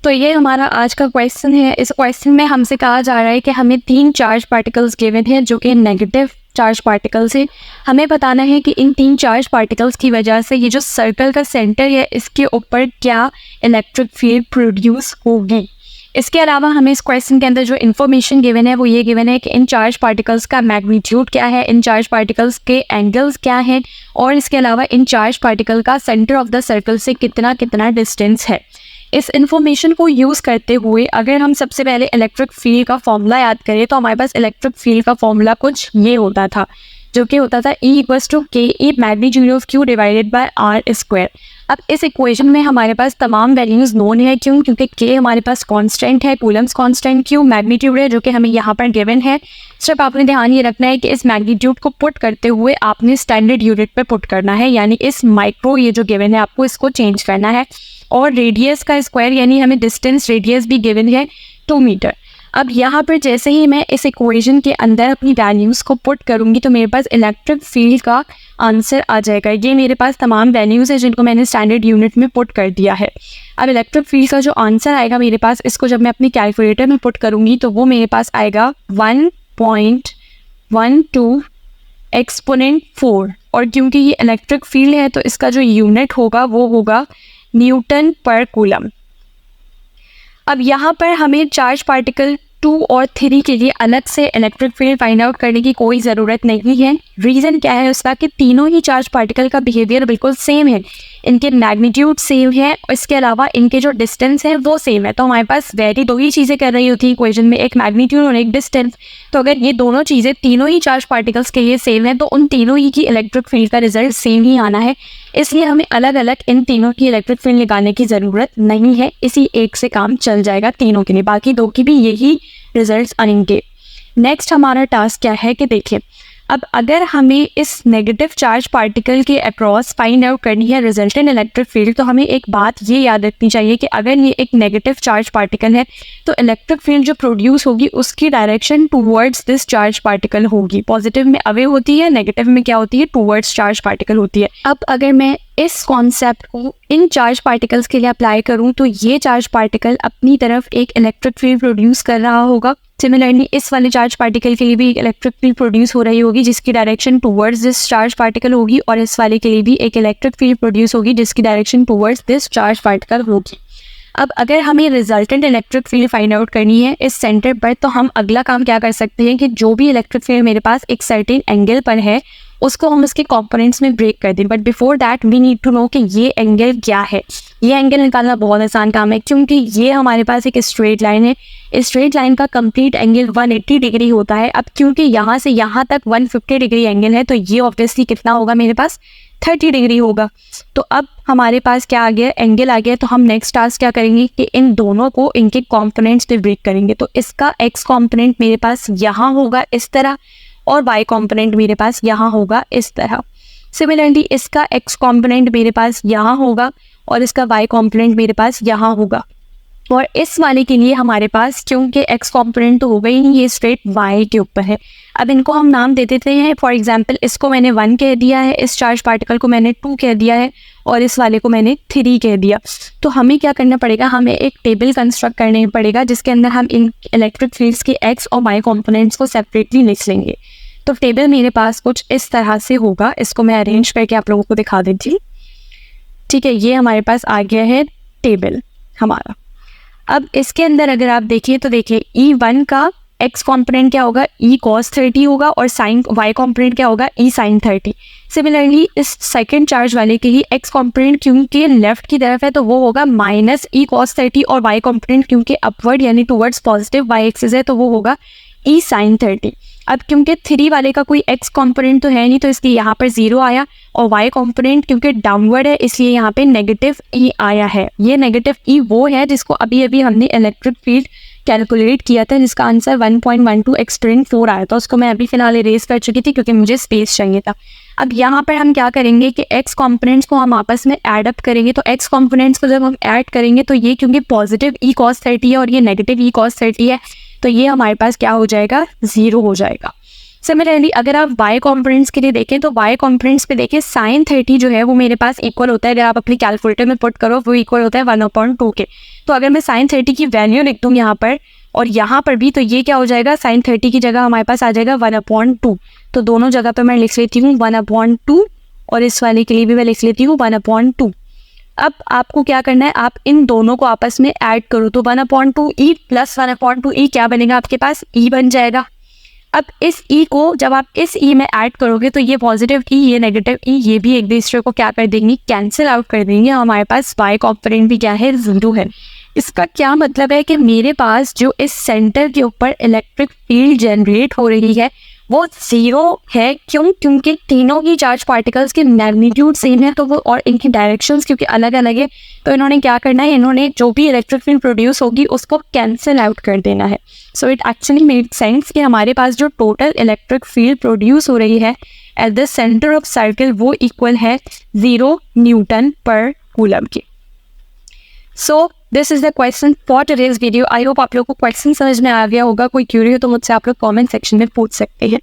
तो ये हमारा आज का क्वेश्चन है। इस क्वेश्चन में हमसे कहा जा रहा है कि हमें 3 चार्ज पार्टिकल्स गिवन हैं जो कि नेगेटिव चार्ज पार्टिकल्स है। हमें बताना है कि इन 3 चार्ज पार्टिकल्स की वजह से ये जो सर्कल का सेंटर है इसके ऊपर क्या इलेक्ट्रिक फील्ड प्रोड्यूस होगी। इसके अलावा हमें इस क्वेश्चन के अंदर जो इन्फॉर्मेशन गिवन है वो ये गिवन है कि इन चार्ज पार्टिकल्स का मैग्नीट्यूड क्या है, इन चार्ज पार्टिकल्स के एंगल्स क्या हैं, और इसके अलावा इन चार्ज पार्टिकल का सेंटर ऑफ द सर्कल से कितना कितना डिस्टेंस है। इस इन्फॉर्मेशन को यूज़ करते हुए अगर हम सबसे पहले इलेक्ट्रिक फील्ड का फॉर्मूला याद करें तो हमारे पास इलेक्ट्रिक फील्ड का फॉर्मूला कुछ ये होता था, जो कि होता था E=KE magnitude of Q divided by R²। अब इस इक्वेशन में हमारे पास तमाम वैल्यूज़ नोन है। क्यों? क्योंकि K हमारे पास कांस्टेंट है, कूलम्स कांस्टेंट, Q मैग्नीट्यूड है जो कि हमें यहाँ पर गिवन है। सिर्फ आपने ध्यान ये रखना है कि इस मैग्नीट्यूड को पुट करते हुए आपने स्टैंडर्ड यूनिट पे पुट करना है, यानी इस माइक्रो ये जो गिवन है आपको इसको चेंज करना है। और रेडियस का स्क्वायर यानी हमें डिस्टेंस रेडियस भी गिवन है 2 मीटर। अब यहाँ पर जैसे ही मैं इस इक्वेशन के अंदर अपनी वैल्यूज़ को पुट करूँगी तो मेरे पास इलेक्ट्रिक फील्ड का आंसर आ जाएगा। ये मेरे पास तमाम वैल्यूज़ है जिनको मैंने स्टैंडर्ड यूनिट में पुट कर दिया है। अब इलेक्ट्रिक फील्ड का जो आंसर आएगा मेरे पास, इसको जब मैं अपनी कैलकुलेटर में पुट करूँगी तो वो मेरे पास आएगा 1.12 एक्सपोनेंट 4। और क्योंकि ये इलेक्ट्रिक फील्ड है तो इसका जो यूनिट होगा वो होगा न्यूटन पर कूलम। अब यहाँ पर हमें चार्ज पार्टिकल 2 और 3 के लिए अलग से इलेक्ट्रिक फील्ड फाइंड आउट करने की कोई ज़रूरत नहीं है। रीज़न क्या है उसका कि तीनों ही चार्ज पार्टिकल का बिहेवियर बिल्कुल सेम है, इनके मैग्नीट्यूड सेम है और इसके अलावा इनके जो डिस्टेंस है वो सेम है। तो हमारे पास वेरी 2 ही चीज़ें कर रही होती हैं इक्वेशन में, एक मैग्नीट्यूड और एक डिस्टेंस। तो अगर ये दोनों चीज़ें तीनों ही चार्ज पार्टिकल्स के लिए सेम है तो उन तीनों ही की इलेक्ट्रिक फील्ड का रिजल्ट सेम ही आना है। इसलिए हमें अलग अलग इन तीनों की इलेक्ट्रिक फील्ड निकालने की ज़रूरत नहीं है, इसी एक से काम चल जाएगा तीनों के लिए, बाकी 2 की भी यही रिजल्ट्स आएंगे। नेक्स्ट हमारा टास्क क्या है कि देखिए, अब अगर हमें इस नेगेटिव चार्ज पार्टिकल के अक्रॉस फाइंड आउट करनी है रिजल्टेंट इलेक्ट्रिक फील्ड, तो हमें एक बात ये याद रखनी चाहिए कि अगर ये एक नेगेटिव चार्ज पार्टिकल है तो इलेक्ट्रिक फील्ड जो प्रोड्यूस होगी उसकी direction towards this charge particle होगी। पॉजिटिव में अवे होती है, नेगेटिव में क्या होती है, टूवर्ड्स चार्ज पार्टिकल होती है। अब अगर मैं इस कॉन्सेप्ट को इन चार्ज पार्टिकल्स के लिए अप्लाई करूं तो ये चार्ज पार्टिकल अपनी तरफ एक इलेक्ट्रिक फील्ड प्रोड्यूस कर रहा होगा। सिमिलरली इस वाले चार्ज पार्टिकल के लिए भी एक इलेक्ट्रिक फील्ड प्रोड्यूस हो रही होगी जिसकी direction towards this charge particle होगी, और इस वाले के लिए भी एक इलेक्ट्रिक फील्ड प्रोड्यूस होगी जिसकी direction towards this charge particle होगी। अब अगर हमें resultant electric field find out करनी है इस सेंटर पर, तो हम अगला काम क्या कर सकते हैं कि जो भी इलेक्ट्रिक फील्ड मेरे पास एक सर्टेन एंगल पर है उसको हम इसके कंपोनेंट्स में ब्रेक कर दें। But before that we need to know कि ये एंगल क्या है। ये एंगल निकालना बहुत आसान काम है क्योंकि ये हमारे पास एक स्ट्रेट लाइन है। इस स्ट्रेट लाइन का कंप्लीट एंगल 180 डिग्री होता है। अब क्योंकि यहाँ से यहाँ तक 150 डिग्री एंगल है तो ये ऑब्वियसली कितना होगा, मेरे पास 30 डिग्री होगा। तो अब हमारे पास क्या आ गया, एंगल आ गया। तो हम नेक्स्ट टास्क क्या करेंगे कि इन दोनों को इनके कॉम्पोनेंट्स पे ब्रेक करेंगे। तो इसका एक्स कॉम्पोनेंट मेरे पास यहाँ होगा इस तरह, और वाई कॉम्पोनेंट मेरे पास यहाँ होगा इस तरह। सिमिलरली इसका एक्स कॉम्पोनेंट मेरे पास यहाँ होगा और इसका वाई कॉम्पोनेंट मेरे पास यहाँ होगा। और इस वाले के लिए हमारे पास क्योंकि एक्स कॉम्पोनेंट तो हो गई नहीं, ये स्ट्रेट वाई के ऊपर है। अब इनको हम नाम दे देते हैं। फॉर एग्जांपल इसको मैंने 1 कह दिया है, इस चार्ज पार्टिकल को मैंने 2 कह दिया है और इस वाले को मैंने 3 कह दिया। तो हमें क्या करना पड़ेगा, हमें एक टेबल कंस्ट्रक्ट करना पड़ेगा जिसके अंदर हम इन इलेक्ट्रिक फील्ड्स के एक्स और वाई कॉम्पोनेंट्स को सेपरेटली लिख लेंगे। तो टेबल मेरे पास कुछ इस तरह से होगा, इसको मैं अरेंज करके आप लोगों को दिखा देती हूँ। ठीक है, ये हमारे पास आ गया है टेबल हमारा। अब इसके अंदर अगर आप देखिए तो देखिए E1 का एक्स कॉम्पोनेंट क्या होगा, E cos 30 होगा, और साइन वाई कॉम्पोनेंट क्या होगा, E sin 30। सिमिलरली इस सेकंड चार्ज वाले के ही एक्स कॉम्पोनेंट क्योंकि लेफ्ट की तरफ है तो वो होगा -E cos 30, और वाई कॉम्पोनेंट क्योंकि अपवर्ड यानी टूवर्ड्स पॉजिटिव वाई एक्सिस है तो वो होगा E sin 30। अब क्योंकि 3 वाले का कोई एक्स कॉम्पोनेंट तो है नहीं तो इसलिए यहाँ पर 0 आया, और वाई कॉम्पोनेंट क्योंकि डाउनवर्ड है इसलिए यहाँ पे नेगेटिव E आया है। ये नेगेटिव E वो है जिसको अभी अभी हमने इलेक्ट्रिक फील्ड कैलकुलेट किया था जिसका आंसर 1.12 एक्सपोनेंट 4 आया था। उसको मैं अभी फिलहाल इरेज कर चुकी थी क्योंकि मुझे स्पेस चाहिए था। अब यहाँ पर हम क्या करेंगे कि एक्स कॉम्पोनेंट्स को हम आपस में ऐड अप करेंगे। तो एक्स कॉम्पोनेंट्स को जब हम ऐड करेंगे तो ये क्योंकि पॉजिटिव E cos 30 है और ये नेगेटिव E cos 30 है तो ये हमारे पास क्या हो जाएगा, 0 हो जाएगा। सिमिलरली अगर आप वाई कॉम्पोनेंट्स के लिए देखें तो वाई कॉम्पोनेंट्स पे देखें साइन 30 जो है वो मेरे पास इक्वल होता है, अगर आप अपनी कैलकुलेटर में पुट करो वो इक्वल होता है 1/2 के। तो अगर मैं साइन 30 की वैल्यू लिख दूँ यहाँ पर और यहाँ पर भी, तो ये क्या हो जाएगा, साइन 30 की जगह हमारे पास आ जाएगा 1/2। तो दोनों जगह पर मैं लिख लेती हूँ 1/2 और इस वाले के लिए भी मैं लिख लेती हूँ 1/2। अब आपको क्या करना है, आप इन दोनों को आपस में ऐड करो तो 1/2e प्लस 1/2e क्या बनेगा आपके पास, e बन जाएगा। अब इस e को जब आप इस e में ऐड करोगे तो ये पॉजिटिव e ये नेगेटिव e ये भी एक दूसरे को क्या कर देंगी, कैंसिल आउट कर देंगे। हमारे पास y कॉम्पोनेंट भी क्या है, 0 है। इसका क्या मतलब है कि मेरे पास जो इस सेंटर के ऊपर इलेक्ट्रिक फील्ड जनरेट हो रही है वो 0 है। क्यों? क्योंकि तीनों ही चार्ज पार्टिकल्स के मैग्नीट्यूड सेम है तो वो, और इनकी डायरेक्शंस क्योंकि अलग अलग है, तो इन्होंने क्या करना है, इन्होंने जो भी इलेक्ट्रिक फील्ड प्रोड्यूस होगी उसको कैंसिल आउट कर देना है। So it actually make sense कि हमारे पास जो टोटल इलेक्ट्रिक फील्ड प्रोड्यूस हो रही है at the centre of circle वो इक्वल है 0 न्यूटन पर कूलम के। So this is the question for today's video. I hope आप लोग को क्वेश्चन समझ में आ गया होगा। कोई क्यूरी हो तो मुझसे आप लोग कमेंट सेक्शन में पूछ सकते हैं।